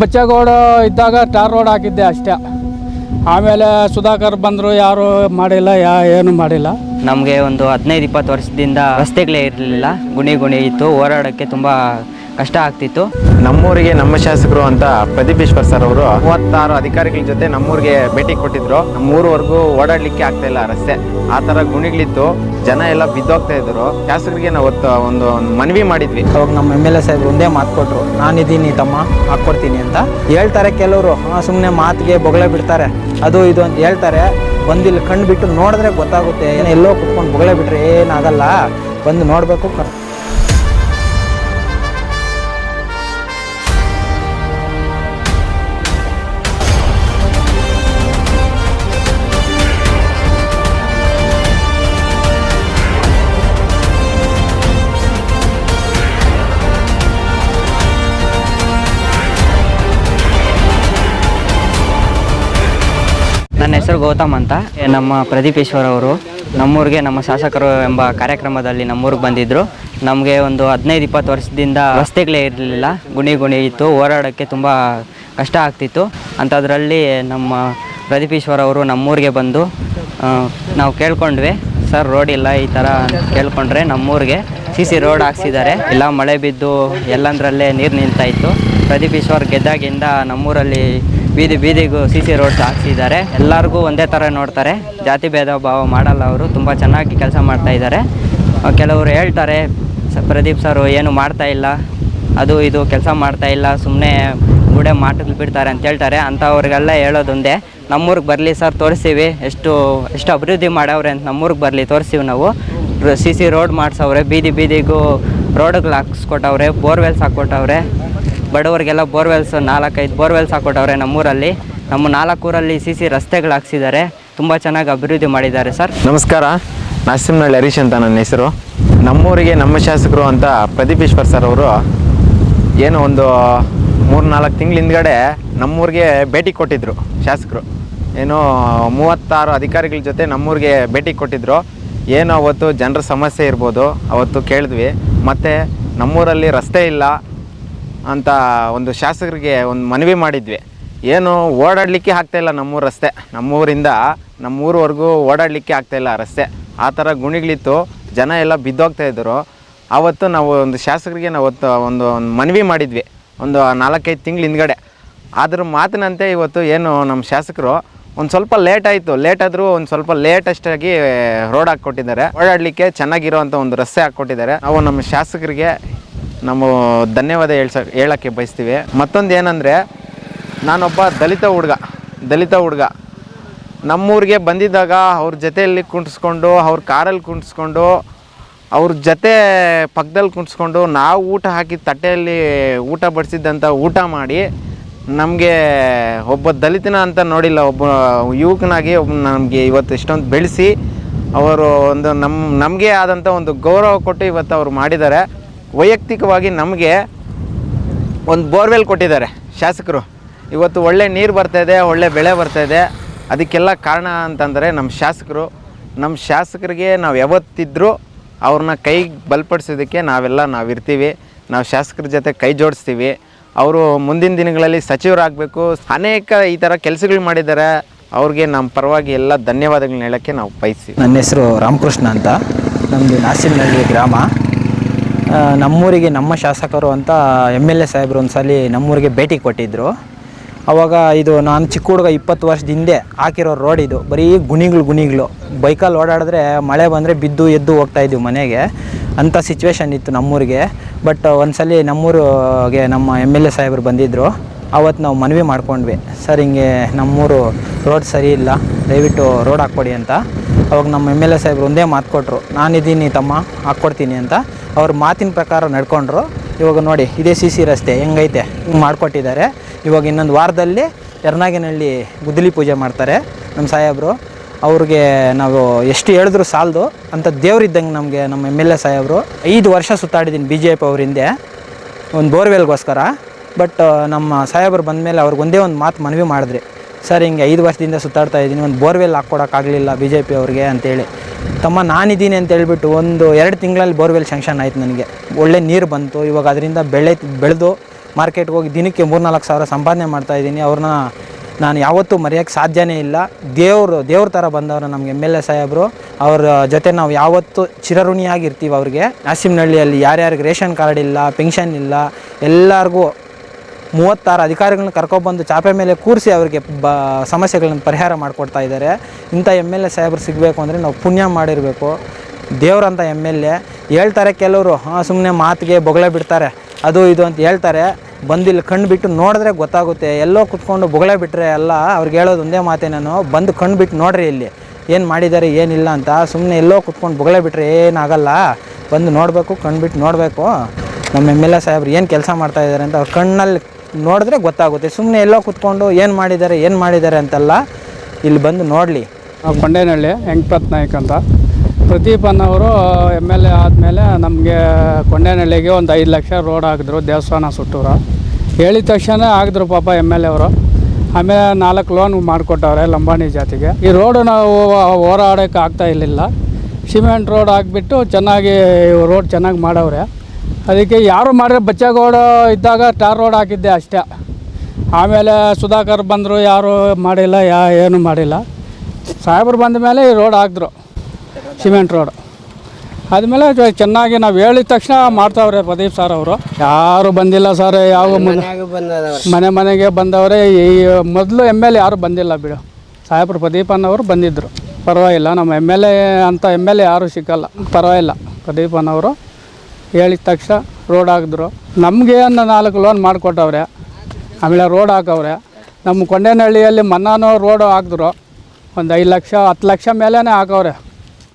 ಬಚ್ಚೇಗೌಡ ಇದ್ದಾಗ tar road ಹಾಕಿದ್ದೆ ಅಷ್ಟೇ. ಆಮೇಲೆ ಸುಧಾಕರ್ ಬಂದರು, ಯಾರು ಮಾಡಿಲ್ಲ, ಏನು ಮಾಡಿಲ್ಲ. ನಮಗೆ ಒಂದು 15-20 ವರ್ಷದಿಂದ ರಸ್ತೆಗಳೇ ಇರಲಿಲ್ಲ, ಗುಣಿ ಇತ್ತು, ಓಡಾಡೋಕ್ಕೆ ತುಂಬ ಕಷ್ಟ ಆಗ್ತಿತ್ತು. ನಮ್ಮೂರಿಗೆ ನಮ್ಮ ಶಾಸಕರು ಅಂತ ಪ್ರದೀಪ್ ಈಶ್ವರ್ ಸರ್ ಅವರು 36 ಅಧಿಕಾರಿಗಳ ಜೊತೆ ನಮ್ಮೂರಿಗೆ ಭೇಟಿ ಕೊಟ್ಟಿದ್ರು. ನಮ್ಮೂರವರೆಗೂ ಓಡಾಡ್ಲಿಕ್ಕೆ ಆಗ್ತಾ ಇಲ್ಲ ರಸ್ತೆ, ಆ ಥರ ಗುಣಿಗಳಿತ್ತು, ಜನ ಎಲ್ಲ ಬಿದ್ದೋಗ್ತಾ ಇದ್ರು. ಶಾಸಕರಿಗೆ ನಾವು ಒಂದು ಮನವಿ ಮಾಡಿದ್ವಿ. ಅವಾಗ ನಮ್ಮ MLA ಸಾಹೇಬ್ರು ಒಂದೇ ಮಾತು ಕೊಟ್ಟರು, ನಾನಿದ್ದೀನಿ ತಮ್ಮ, ಹಾಕ್ಕೊಡ್ತೀನಿ ಅಂತ ಹೇಳ್ತಾರೆ. ಕೆಲವರು ಸುಮ್ಮನೆ ಮಾತಿಗೆ ಬೊಗಳೆ ಬಿಡ್ತಾರೆ, ಅದು ಇದು ಅಂತ ಹೇಳ್ತಾರೆ. ಬಂದಿಲ್ಲಿ ಕಣ್ಣು ಬಿಟ್ಟು ನೋಡಿದ್ರೆ ಗೊತ್ತಾಗುತ್ತೆ. ಎಲ್ಲೋ ಕುತ್ಕೊಂಡು ಬೊಗಳೆ ಬಿಟ್ರೆ ಏನಾಗಲ್ಲ, ಬಂದು ನೋಡಬೇಕು. ನನ್ನ ಹೆಸರು ಗೌತಮ್ ಅಂತ. ನಮ್ಮ ಪ್ರದೀಪ್ ಈಶ್ವರ್ ಅವರು ನಮ್ಮೂರಿಗೆ ನಮ್ಮ ಶಾಸಕರು ಎಂಬ ಕಾರ್ಯಕ್ರಮದಲ್ಲಿ ನಮ್ಮೂರಿಗೆ ಬಂದಿದ್ದರು. ನಮಗೆ ಒಂದು 15-20 ವರ್ಷದಿಂದ ರಸ್ತೆಗಳೇ ಇರಲಿಲ್ಲ, ಗುಣಿ ಇತ್ತು, ಓಡಾಡೋಕ್ಕೆ ತುಂಬ ಕಷ್ಟ ಆಗ್ತಿತ್ತು. ಅಂಥದ್ರಲ್ಲಿ ನಮ್ಮ ಪ್ರದೀಪ್ ಈಶ್ವರ್ ಅವರು ನಮ್ಮೂರಿಗೆ ಬಂದು ನಾವು ಕೇಳ್ಕೊಂಡ್ವಿ, ಸರ್ ರೋಡ್ ಇಲ್ಲ ಈ ಥರ ಕೇಳ್ಕೊಂಡ್ರೆ ನಮ್ಮೂರಿಗೆ CC ರೋಡ್ ಹಾಕ್ಸಿದ್ದಾರೆ. ಇಲ್ಲ ಮಳೆ ಬಿದ್ದು ಎಲ್ಲಂದ್ರಲ್ಲೇ ನೀರು ನಿಲ್ತಾಯಿತ್ತು. ಪ್ರದೀಪ್ ಈಶ್ವರ್ ಗೆದ್ದಾಗಿಂದ ನಮ್ಮೂರಲ್ಲಿ ಬೀದಿಗೂ CC ರೋಡ್ಸ್ ಹಾಕ್ಸಿದ್ದಾರೆ. ಎಲ್ಲರಿಗೂ ಒಂದೇ ಥರ ನೋಡ್ತಾರೆ, ಜಾತಿ ಭೇದ ಭಾವ ಮಾಡಲ್ಲ. ಅವರು ತುಂಬ ಚೆನ್ನಾಗಿ ಕೆಲಸ ಮಾಡ್ತಾಯಿದ್ದಾರೆ. ಕೆಲವರು ಹೇಳ್ತಾರೆ ಪ್ರದೀಪ್ ಸರ್ ಏನು ಮಾಡ್ತಾಯಿಲ್ಲ, ಅದು ಇದು ಕೆಲಸ ಮಾಡ್ತಾಯಿಲ್ಲ, ಸುಮ್ಮನೆ ಗುಡೆ ಮಾಟುಗಳು ಬಿಡ್ತಾರೆ ಅಂತ ಹೇಳ್ತಾರೆ. ಅಂಥವ್ರಿಗೆಲ್ಲ ಹೇಳೋದೊಂದೇ, ನಮ್ಮೂರಿಗೆ ಬರಲಿ ಸರ್, ತೋರಿಸ್ತೀವಿ ಎಷ್ಟು ಅಭಿವೃದ್ಧಿ ಮಾಡವ್ರೆ ಅಂತ. ನಮ್ಮೂರಿಗೆ ಬರಲಿ, ತೋರಿಸ್ತೀವಿ ನಾವು. CC ರೋಡ್ ಮಾಡಿಸವ್ರೆ, ಬೀದಿಗೂ ರೋಡ್ಗಳು ಹಾಕ್ಸ್ಕೊಟ್ಟವ್ರೆ, ಬೋರ್ವೆಲ್ಸ್ ಹಾಕ್ಕೊಟ್ಟವ್ರೆ. ಬಡವರಿಗೆಲ್ಲ ಬೋರ್ವೆಲ್ಸ್ 4-5 ಬೋರ್ವೆಲ್ಸ್ ಹಾಕ್ಕೊಟ್ಟವ್ರೆ ನಮ್ಮೂರಲ್ಲಿ. ನಮ್ಮ 4 ಊರಲ್ಲಿ CC ರಸ್ತೆಗಳು ಹಾಕ್ಸಿದ್ದಾರೆ, ತುಂಬ ಚೆನ್ನಾಗಿ ಅಭಿವೃದ್ಧಿ ಮಾಡಿದ್ದಾರೆ ಸರ್. ನಮಸ್ಕಾರ, ನಾಸಿಂನಳ್ಳಿ ಹರೀಶ್ ಅಂತ ನನ್ನ ಹೆಸರು. ನಮ್ಮೂರಿಗೆ ನಮ್ಮ ಶಾಸಕರು ಅಂತ ಪ್ರದೀಪ್ ಈಶ್ವರ್ ಸರ್ ಅವರು ಏನು ಒಂದು 3-4 ತಿಂಗಳ ಹಿಂದ್ಗಡೆ ನಮ್ಮೂರಿಗೆ ಭೇಟಿ ಕೊಟ್ಟಿದ್ದರು. ಶಾಸಕರು ಏನೋ 36 ಅಧಿಕಾರಿಗಳ ಜೊತೆ ನಮ್ಮೂರಿಗೆ ಭೇಟಿ ಕೊಟ್ಟಿದ್ದರು. ಏನು ಅವತ್ತು ಜನರ ಸಮಸ್ಯೆ ಇರ್ಬೋದು ಅವತ್ತು ಕೇಳಿದ್ವಿ. ಮತ್ತು ನಮ್ಮೂರಲ್ಲಿ ರಸ್ತೆ ಇಲ್ಲ ಅಂತ ಒಂದು ಶಾಸಕರಿಗೆ ಒಂದು ಮನವಿ ಮಾಡಿದ್ವಿ. ಏನು ಓಡಾಡಲಿಕ್ಕೆ ಆಗ್ತಾಯಿಲ್ಲ ನಮ್ಮೂರು ರಸ್ತೆ, ನಮ್ಮೂರಿಂದ ನಮ್ಮೂರವರೆಗೂ ಓಡಾಡಲಿಕ್ಕೆ ಆಗ್ತಾಯಿಲ್ಲ ರಸ್ತೆ, ಆ ಥರ ಗುಣಿಗಳಿತ್ತು, ಜನ ಎಲ್ಲ ಬಿದ್ದೋಗ್ತಾಯಿದ್ರು. ಆವತ್ತು ನಾವು ಒಂದು ಶಾಸಕರಿಗೆ ಒಂದು ಮನವಿ ಮಾಡಿದ್ವಿ, ಒಂದು 4-5 ತಿಂಗಳ ಹಿಂದ್ಗಡೆ. ಅದ್ರ ಮಾತಿನಂತೆ ಇವತ್ತು ಏನು ನಮ್ಮ ಶಾಸಕರು ಒಂದು ಸ್ವಲ್ಪ ಲೇಟ್ ಆದರೂ ಒಂದು ಸ್ವಲ್ಪ ಲೇಟೆಸ್ಟಾಗಿ ರೋಡ್ ಹಾಕ್ಕೊಟ್ಟಿದ್ದಾರೆ. ಓಡಾಡಲಿಕ್ಕೆ ಚೆನ್ನಾಗಿರೋವಂಥ ಒಂದು ರಸ್ತೆ ಹಾಕ್ಕೊಟ್ಟಿದ್ದಾರೆ. ನಾವು ನಮ್ಮ ಶಾಸಕರಿಗೆ ನಾವು ಧನ್ಯವಾದ ಹೇಳೋಕ್ಕೆ ಬಯಸ್ತೀವಿ. ಮತ್ತೊಂದು ಏನಂದರೆ, ನಾನೊಬ್ಬ ದಲಿತ ಹುಡುಗ ನಮ್ಮೂರಿಗೆ ಬಂದಿದ್ದಾಗ ಅವ್ರ ಜೊತೆಯಲ್ಲಿ ಕುಂಟಿಸ್ಕೊಂಡು, ಅವ್ರ ಕಾರಲ್ಲಿ ಕುಂಟಿಸ್ಕೊಂಡು, ಅವ್ರ ಜೊತೆ ಪಕ್ಕದಲ್ಲಿ ಕುಂಟಿಸ್ಕೊಂಡು, ನಾವು ಊಟ ಹಾಕಿದ ತಟ್ಟೆಯಲ್ಲಿ ಊಟ ಬಡಿಸಿದ್ದಂಥ ಊಟ ಮಾಡಿ, ನಮಗೆ ಒಬ್ಬ ದಲಿತನ ಅಂತ ನೋಡಿಲ್ಲ, ಒಬ್ಬ ಯುವಕನಾಗಿ ನಮಗೆ ಇವತ್ತು ಇಷ್ಟೊಂದು ಬೆಳೆಸಿ ಅವರು ಒಂದು ನಮಗೆ ಆದಂಥ ಒಂದು ಗೌರವ ಕೊಟ್ಟು ಇವತ್ತು ಅವ್ರು ಮಾಡಿದ್ದಾರೆ. ವೈಯಕ್ತಿಕವಾಗಿ ನಮಗೆ ಒಂದು ಬೋರ್ವೆಲ್ ಕೊಟ್ಟಿದ್ದಾರೆ ಶಾಸಕರು. ಇವತ್ತು ಒಳ್ಳೆ ನೀರು ಬರ್ತಾಯಿದೆ, ಒಳ್ಳೆ ಬೆಳೆ ಬರ್ತಾಯಿದೆ. ಅದಕ್ಕೆಲ್ಲ ಕಾರಣ ಅಂತಂದರೆ ನಮ್ಮ ಶಾಸಕರಿಗೆ ನಾವು ಯಾವತ್ತಿದ್ರೂ ಅವ್ರನ್ನ ಕೈ ಬಲಪಡಿಸೋದಕ್ಕೆ ನಾವಿರ್ತೀವಿ. ನಾವು ಶಾಸಕರ ಜೊತೆ ಕೈ ಜೋಡಿಸ್ತೀವಿ. ಅವರು ಮುಂದಿನ ದಿನಗಳಲ್ಲಿ ಸಚಿವರಾಗಬೇಕು, ಅನೇಕ ಈ ಥರ ಕೆಲಸಗಳು ಮಾಡಿದ್ದಾರೆ. ಅವ್ರಿಗೆ ನಮ್ಮ ಪರವಾಗಿ ಎಲ್ಲ ಧನ್ಯವಾದಗಳನ್ನ ಹೇಳೋಕ್ಕೆ ನಾವು ಬಯಸ್ತೀವಿ. ನನ್ನ ಹೆಸರು ರಾಮಕೃಷ್ಣ ಅಂತ, ನಮ್ಮದು ನಾಸಿಂನಳ್ಳಿ ಗ್ರಾಮ. ನಮ್ಮೂರಿಗೆ ನಮ್ಮ ಶಾಸಕರು ಅಂತ MLA ಸಾಹೇಬರು ಒಂದು ಸಲ ನಮ್ಮೂರಿಗೆ ಭೇಟಿ ಕೊಟ್ಟಿದ್ದರು. ಆವಾಗ ಇದು ನಾನು ಚಿಕ್ಕ ಹುಡುಗ 20 ವರ್ಷದ ಹಿಂದೆ ಹಾಕಿರೋ ರೋಡ್ ಇದು, ಬರೀ ಗುಣಿಗಳು. ಬೈಕಲ್ಲಿ ಓಡಾಡಿದ್ರೆ ಮಳೆ ಬಂದರೆ ಬಿದ್ದು ಎದ್ದು ಹೋಗ್ತಾಯಿದ್ವಿ ಮನೆಗೆ, ಅಂಥ ಸಿಚುವೇಶನ್ ಇತ್ತು ನಮ್ಮೂರಿಗೆ. ಬಟ್ ಒಂದು ಸಲ ನಮ್ಮೂರಿಗೆ ನಮ್ಮ MLA ಸಾಹೇಬರು ಬಂದಿದ್ದರು. ಆವತ್ತು ನಾವು ಮನವಿ ಮಾಡ್ಕೊಂಡ್ವಿ, ಸರ್ ಹಿಂಗೆ ನಮ್ಮೂರು ರೋಡ್ ಸರಿ ಇಲ್ಲ, ದಯವಿಟ್ಟು ರೋಡ್ ಹಾಕ್ಕೊಡಿ ಅಂತ. ಅವಾಗ ನಮ್ಮ MLA ಸಾಹೇಬರು ಒಂದೇ ಮಾತು ಕೊಟ್ಟರು, ನಾನಿದ್ದೀನಿ ತಮ್ಮ, ಹಾಕ್ಕೊಡ್ತೀನಿ ಅಂತ. ಅವ್ರ ಮಾತಿನ ಪ್ರಕಾರ ನಡ್ಕೊಂಡ್ರು. ಇವಾಗ ನೋಡಿ, ಇದೇ CC ರಸ್ತೆ ಹೆಂಗೈತೆ, ಹಿಂಗೆ ಮಾಡಿಕೊಟ್ಟಿದ್ದಾರೆ. ಇವಾಗ ಇನ್ನೊಂದು ವಾರದಲ್ಲಿ ಯರ್ನಾಗಿನಹಳ್ಳಿ ಗುದ್ದಲಿ ಪೂಜೆ ಮಾಡ್ತಾರೆ ನಮ್ಮ ಸಾಹೇಬರು. ಅವ್ರಿಗೆ ನಾವು ಎಷ್ಟು ಹೇಳಿದ್ರು ಸಾಲದು ಅಂತ ದೇವ್ರಿದ್ದಂಗೆ ನಮಗೆ ನಮ್ಮ MLA ಸಾಹೇಬರು. 5 ವರ್ಷ ಸುತ್ತಾಡಿದ್ದೀನಿ BJP ಅವ್ರ ಹಿಂದೆ ಒಂದು ಬೋರ್ವೆಲ್ಗೋಸ್ಕರ. ಬಟ್ ನಮ್ಮ ಸಾಹೇಬರು ಬಂದಮೇಲೆ ಅವ್ರಿಗೆ ಒಂದೇ ಒಂದು ಮಾತು ಮನವಿ ಮಾಡಿದ್ರಿ, ಸರ್ ಹಿಂಗೆ 5 ವರ್ಷದಿಂದ ಸುತ್ತಾಡ್ತಾ ಇದ್ದೀನಿ, ಒಂದು ಬೋರ್ವೆಲ್ ಹಾಕ್ಕೊಡೋಕ್ಕಾಗಲಿಲ್ಲ BJP ಅವ್ರಿಗೆ ಅಂತೇಳಿ. ತಮ್ಮ ನಾನಿದ್ದೀನಿ ಅಂತ ಹೇಳ್ಬಿಟ್ಟು 1-2 ತಿಂಗಳಲ್ಲಿ ಬೋರ್ವೆಲ್ ಸ್ಯಾಂಕ್ಷನ್ ಆಯಿತು ನನಗೆ. ಒಳ್ಳೆ ನೀರು ಬಂತು. ಇವಾಗ ಅದರಿಂದ ಬೆಳೆದು ಮಾರ್ಕೆಟ್ಗೆ ಹೋಗಿ ದಿನಕ್ಕೆ 3-4 ಸಾವಿರ ಸಂಪಾದನೆ ಮಾಡ್ತಾಯಿದ್ದೀನಿ. ಅವ್ರನ್ನ ನಾನು ಯಾವತ್ತೂ ಮರೆಯೋಕ್ಕೆ ಸಾಧ್ಯನೇ ಇಲ್ಲ. ದೇವ್ರ ಥರ ಬಂದವರು ನಮಗೆ MLA ಸಾಹೇಬರು. ಅವ್ರ ಜೊತೆ ನಾವು ಯಾವತ್ತೂ ಚಿರಋಣಿಯಾಗಿರ್ತೀವಿ ಅವ್ರಿಗೆ. ನಾಸಿಮ್ನಹಳ್ಳಿಯಲ್ಲಿ ಯಾರ್ಯಾರಿಗೆ ರೇಷನ್ ಕಾರ್ಡ್ ಇಲ್ಲ, ಪೆನ್ಷನ್ ಇಲ್ಲ, ಎಲ್ಲರಿಗೂ 36 ಅಧಿಕಾರಿಗಳನ್ನ ಕರ್ಕೊಬಂದು ಚಾಪೆ ಮೇಲೆ ಕೂರಿಸಿ ಅವ್ರಿಗೆ ಸಮಸ್ಯೆಗಳನ್ನ ಪರಿಹಾರ ಮಾಡಿಕೊಡ್ತಾ ಇದ್ದಾರೆ. ಇಂಥ MLA ಸಾಹೇಬರು ಸಿಗಬೇಕು ಅಂದರೆ ನಾವು ಪುಣ್ಯ ಮಾಡಿರಬೇಕು. ದೇವ್ರಂಥ MLA ಹೇಳ್ತಾರೆ ಕೆಲವರು, ಸುಮ್ಮನೆ ಮಾತಿಗೆ ಬೊಗಳೆ ಬಿಡ್ತಾರೆ, ಅದು ಇದು ಅಂತ ಹೇಳ್ತಾರೆ. ಬಂದಿಲ್ಲಿ ಕಣ್ಣು ಬಿಟ್ಟು ನೋಡಿದ್ರೆ ಗೊತ್ತಾಗುತ್ತೆ. ಎಲ್ಲೋ ಕುತ್ಕೊಂಡು ಬೊಗಳೆ ಬಿಟ್ಟರೆ ಎಲ್ಲ ಅವ್ರಿಗೆ ಹೇಳೋದು ಒಂದೇ ಮಾತೆ, ನಾನು ಬಂದು ಕಣ್ಣು ಬಿಟ್ಟು ನೋಡ್ರಿ ಇಲ್ಲಿ ಏನು ಮಾಡಿದ್ದಾರೆ ಏನಿಲ್ಲ ಅಂತ. ಸುಮ್ಮನೆ ಎಲ್ಲೋ ಕುತ್ಕೊಂಡು ಬೊಗಳೆ ಬಿಟ್ಟರೆ ಏನಾಗಲ್ಲ, ಬಂದು ನೋಡಬೇಕು, ಕಣ್ಣು ಬಿಟ್ಟು ನೋಡಬೇಕು ನಮ್ಮ MLA ಸಾಹೇಬ್ರು ಏನು ಕೆಲಸ ಮಾಡ್ತಾಯಿದ್ದಾರೆ ಅಂತ. ಅವ್ರ ಕಣ್ಣಲ್ಲಿ ನೋಡಿದ್ರೆ ಗೊತ್ತಾಗುತ್ತೆ. ಸುಮ್ಮನೆ ಎಲ್ಲೋ ಕುತ್ಕೊಂಡು ಏನು ಮಾಡಿದ್ದಾರೆ ಅಂತೆಲ್ಲ ಇಲ್ಲಿ ಬಂದು ನೋಡಲಿ. ಕೊಂಡೇನಹಳ್ಳಿ ವೆಂಕಟಪ್ಪ ನಾಯ್ಕ ಅಂತ. ಪ್ರದೀಪ್ ಅನ್ನೋರು MLA ಆದಮೇಲೆ ನಮಗೆ ಕೊಂಡೇನಹಳ್ಳಿಗೆ ಒಂದು 5 ಲಕ್ಷ ರೋಡ್ ಹಾಕಿದ್ರು, ದೇವಸ್ಥಾನ ಸುಟ್ಟೂರು. ಹೇಳಿದ ತಕ್ಷಣ ಆಗಿದ್ರು ಪಾಪ MLA ಅವರು. ಆಮೇಲೆ 4 ಲೋನ್ ಮಾಡಿಕೊಟ್ಟವ್ರೆ ಲಂಬಾಣಿ ಜಾತಿಗೆ. ಈ ರೋಡು ನಾವು ಹೋರಾಡೋಕ್ಕೆ ಆಗ್ತಾ ಇರಲಿಲ್ಲ. ಸಿಮೆಂಟ್ ರೋಡ್ ಹಾಕ್ಬಿಟ್ಟು ಚೆನ್ನಾಗಿ ರೋಡ್ ಚೆನ್ನಾಗಿ ಮಾಡವ್ರೆ. ಅದಕ್ಕೆ ಯಾರು ಮಾಡಿದ್ರೆ ಬಚ್ಚೇಗೌಡ ಇದ್ದಾಗ ಟಾರ್ ರೋಡ್ ಹಾಕಿದ್ದೆ ಅಷ್ಟೇ. ಆಮೇಲೆ ಸುಧಾಕರ್ ಬಂದರು, ಯಾರು ಮಾಡಿಲ್ಲ, ಏನು ಮಾಡಿಲ್ಲ. ಸಾಹೇಬರು ಬಂದ ಮೇಲೆ ಈ ರೋಡ್ ಹಾಕಿದ್ರು, ಸಿಮೆಂಟ್ ರೋಡ್. ಆದಮೇಲೆ ಚೆನ್ನಾಗಿ ನಾವು ಹೇಳಿದ ತಕ್ಷಣ ಮಾಡ್ತಾವ್ರೆ ಪ್ರದೀಪ್ ಸರ್ ಅವರು. ಯಾರು ಬಂದಿಲ್ಲ ಸರ್, ಯಾವ ಮನೆಗೆ ಬಂದವರೇ. ಈ ಮೊದಲು MLA ಯಾರು ಬಂದಿಲ್ಲ ಬಿಡು. ಸಾಹೇಬರು ಪ್ರದೀಪ್ ಅನ್ನೋರು ಬಂದಿದ್ದರು, ಪರವಾಗಿಲ್ಲ. ನಮ್ಮ MLA ಅಂತ MLA ಯಾರೂ ಸಿಕ್ಕಲ್ಲ, ಪರವಾಗಿಲ್ಲ. ಪ್ರದೀಪ್ ಅನ್ನೋರು ಹೇಳಿದ ತಕ್ಷಣ ರೋಡ್ ಹಾಕಿದ್ರು. ನಮಗೆ 4 ಲೋನ್ ಮಾಡಿಕೊಟ್ಟವ್ರೆ. ಆಮೇಲೆ ರೋಡ್ ಹಾಕವ್ರೆ. ನಮ್ಮ ಕೊಂಡೇನಹಳ್ಳಿಯಲ್ಲಿ ಮನ್ನಾನೋ ರೋಡು ಹಾಕಿದ್ರು, ಒಂದು 5 ಲಕ್ಷ 10 ಲಕ್ಷ ಮೇಲೇ ಹಾಕವ್ರೆ.